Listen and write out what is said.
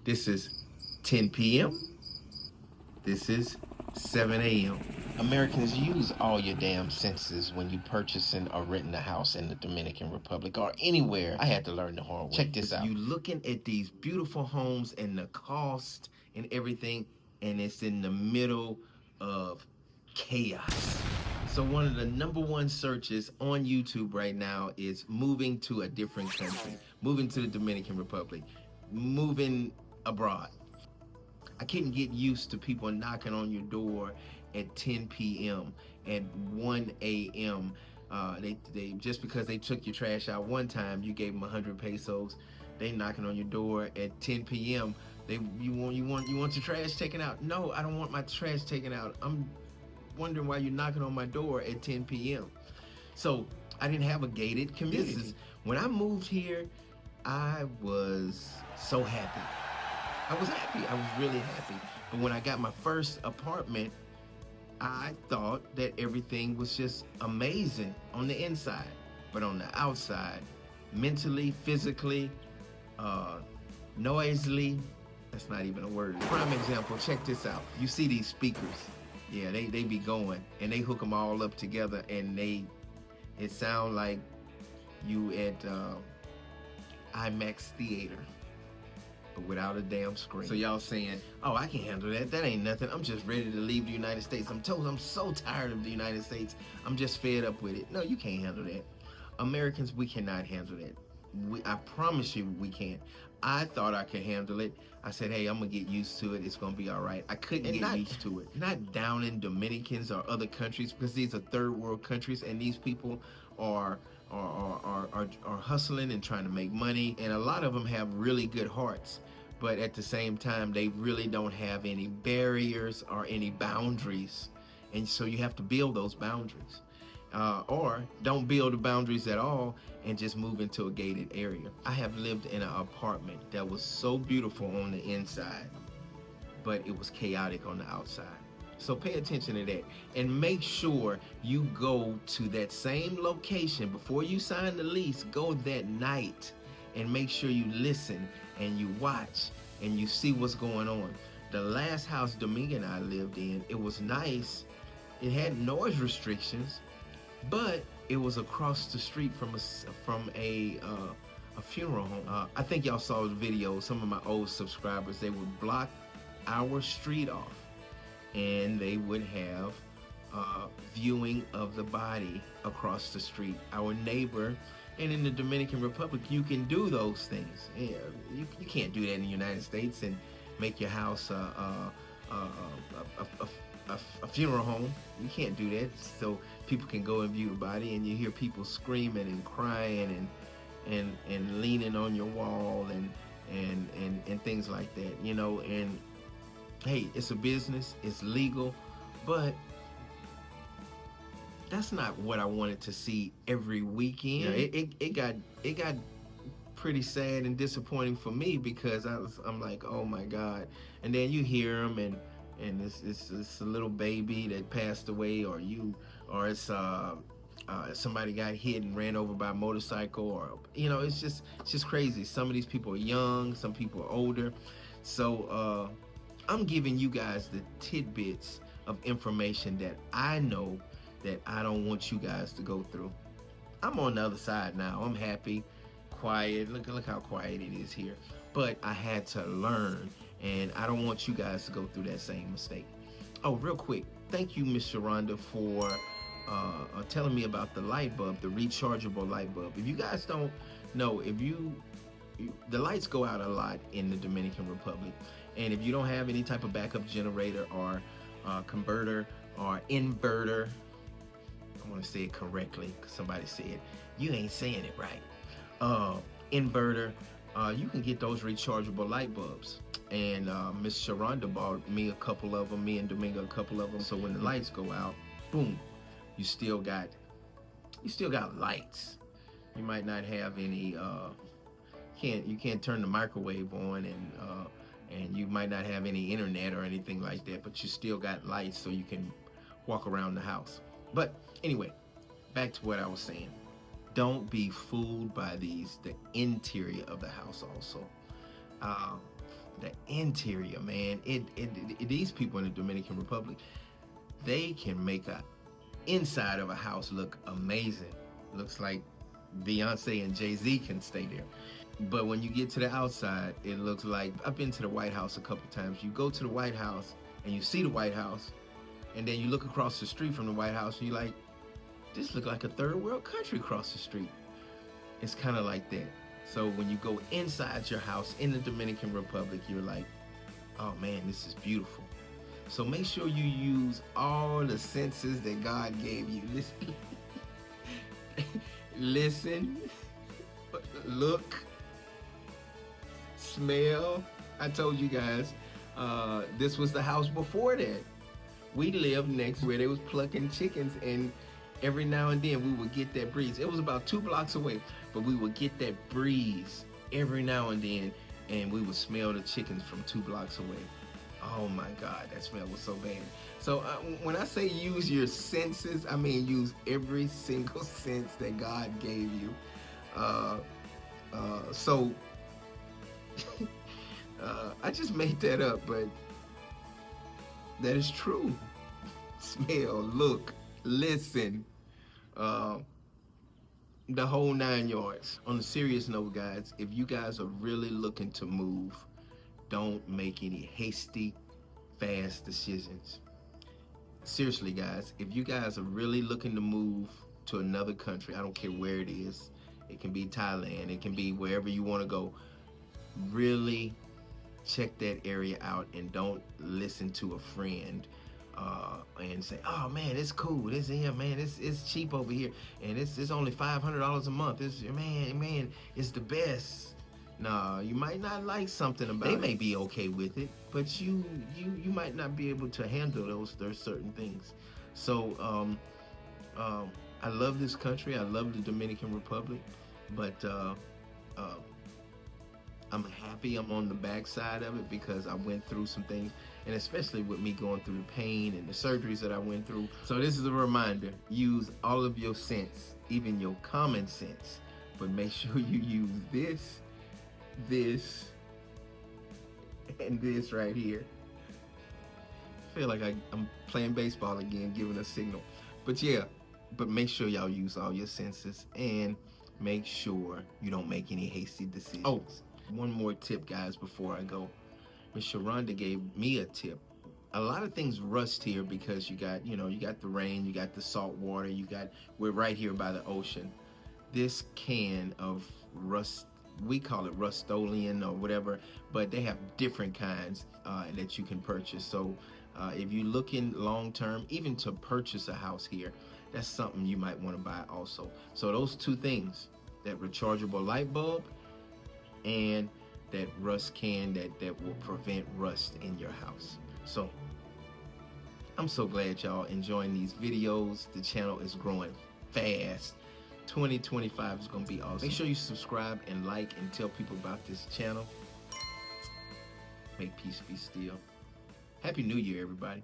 This is 10 p.m. This is 7 a.m. Americans, use all your damn senses when you purchasing or renting a house in the Dominican Republic or anywhere. I had to learn the hard way. Check this out. You looking at these beautiful homes and the cost and everything, and it's in the middle of chaos. So one of the number one searches on YouTube right now is moving to a different country, moving to the Dominican Republic, moving abroad. I couldn't get used to people knocking on your door at 10 p.m. at 1 a.m. They just because they took your trash out one time, you gave them 100 pesos. They knocking on your door at 10 p.m. You want your trash taken out? No, I don't want my trash taken out. I'm wondering why you're knocking on my door at 10 p.m. So I didn't have a gated community. When I moved here, I was so happy. I was happy. I was really happy. But when I got my first apartment, I thought that everything was just amazing on the inside. But on the outside, mentally, physically, noisily, that's not even a word. Prime example, check this out. You see these speakers. Yeah, they be going and they hook them all up together and it sound like you at IMAX theater, but without a damn screen. So y'all saying, oh, I can handle that. That ain't nothing. I'm just ready to leave the United States. I'm so tired of the United States. I'm just fed up with it. No, you can't handle that. Americans, we cannot handle that. I promise you we can't. I thought I could handle it. I said, hey, I'm gonna get used to it. It's gonna be all right. I couldn't get used to it. Not down in Dominicans or other countries, because these are third world countries and these people are hustling and trying to make money, and a lot of them have really good hearts, but at the same time they really don't have any barriers or any boundaries, and so you have to build those boundaries, or don't build the boundaries at all and just move into a gated area. I have lived in an apartment that was so beautiful on the inside, but it was chaotic on the outside. So pay attention to that and make sure you go to that same location before you sign the lease. Go that night and make sure you listen and you watch and you see what's going on. The last house Dominican and I lived in, it was nice. It had noise restrictions, but it was across the street from a funeral home. I think y'all saw the video. Some of my old subscribers, they would block our street off and they would have viewing of the body across the street. Our neighbor, and in the Dominican Republic, you can do those things. Yeah, you can't do that in the United States and make your house a funeral home. You can't do that. So people can go and view the body, and you hear people screaming and crying and leaning on your wall and things like that, you know. And hey, it's a business, it's legal, but that's not what I wanted to see every weekend. It got pretty sad and disappointing for me, because I'm like, oh my God. And then you hear them and it's a little baby that passed away, or it's somebody got hit and ran over by a motorcycle, or it's just crazy. Some of these people are young, some people are older. So I'm giving you guys the tidbits of information that I know that I don't want you guys to go through. I'm on the other side now. I'm happy, quiet. Look how quiet it is here. But I had to learn, and I don't want you guys to go through that same mistake. Oh, real quick, thank you, Miss Sharonda, for telling me about the light bulb, the rechargeable light bulb. If you guys don't know, the lights go out a lot in the Dominican Republic, and if you don't have any type of backup generator or converter or inverter, I want to say it correctly because somebody said you ain't saying it right. Inverter, you can get those rechargeable light bulbs, and Miss Sharonda bought me a couple of them, me and Domingo a couple of them. So when the lights go out, boom, you still got lights. You might not have any. You can't turn the microwave on, and you might not have any internet or anything like that, but you still got lights so you can walk around the house. But anyway, back to what I was saying. Don't be fooled by the interior of the house also. The interior, man. These people in the Dominican Republic, they can make a inside of a house look amazing. Looks like Beyonce and Jay-Z can stay there. But when you get to the outside, it looks like, I've been to the White House a couple times. You go to the White House and you see the White House, and then you look across the street from the White House and you're like, this look like a third world country across the street. It's kind of like that. So when you go inside your house in the Dominican Republic, you're like, oh man, this is beautiful. So make sure you use all the senses that God gave you. Listen, look, smell. I told you guys, this was the house before that. We lived next where they was plucking chickens, and every now and then we would get that breeze. It was about 2 blocks away, but we would get that breeze every now and then, and we would smell the chickens from 2 blocks away. Oh my God, that smell was so bad. So when I say use your senses, I mean use every single sense that God gave you. I just made that up, but that is true. Smell, look, listen, the whole 9 yards. On a serious note, guys, if you guys are really looking to move, don't make any hasty, fast decisions. Seriously, guys, if you guys are really looking to move to another country, I don't care where it is, it can be Thailand, it can be wherever you want to go, really check that area out and don't listen to a friend and say, oh man, it's cool, this here, man, it's cheap over here, and it's only $500 a month, it's man, it's the best. No, you might not like something about it. They may be okay with it, but you might not be able to handle those certain things. So I love this country. I love the Dominican Republic, but I'm happy I'm on the backside of it because I went through some things, and especially with me going through the pain and the surgeries that I went through. So this is a reminder, use all of your sense, even your common sense, but make sure you use this, and this right here. I feel like I'm playing baseball again, giving a signal. But yeah, but make sure y'all use all your senses and make sure you don't make any hasty decisions. Oh, one more tip, guys, before I go. Miss Sharonda gave me a tip. A lot of things rust here because you got the rain, you got the salt water, we're right here by the ocean. This can of rust, we call it Rust-Oleum or whatever, but they have different kinds that you can purchase. So if you're looking long term, even to purchase a house here, that's something you might want to buy also. So those two things, that rechargeable light bulb and that rust can that will prevent rust in your house. So I'm so glad y'all enjoying these videos. The channel is growing fast. 2025 is gonna be awesome. Make sure you subscribe and like and tell people about this channel. Make peace be still. Happy New Year, everybody.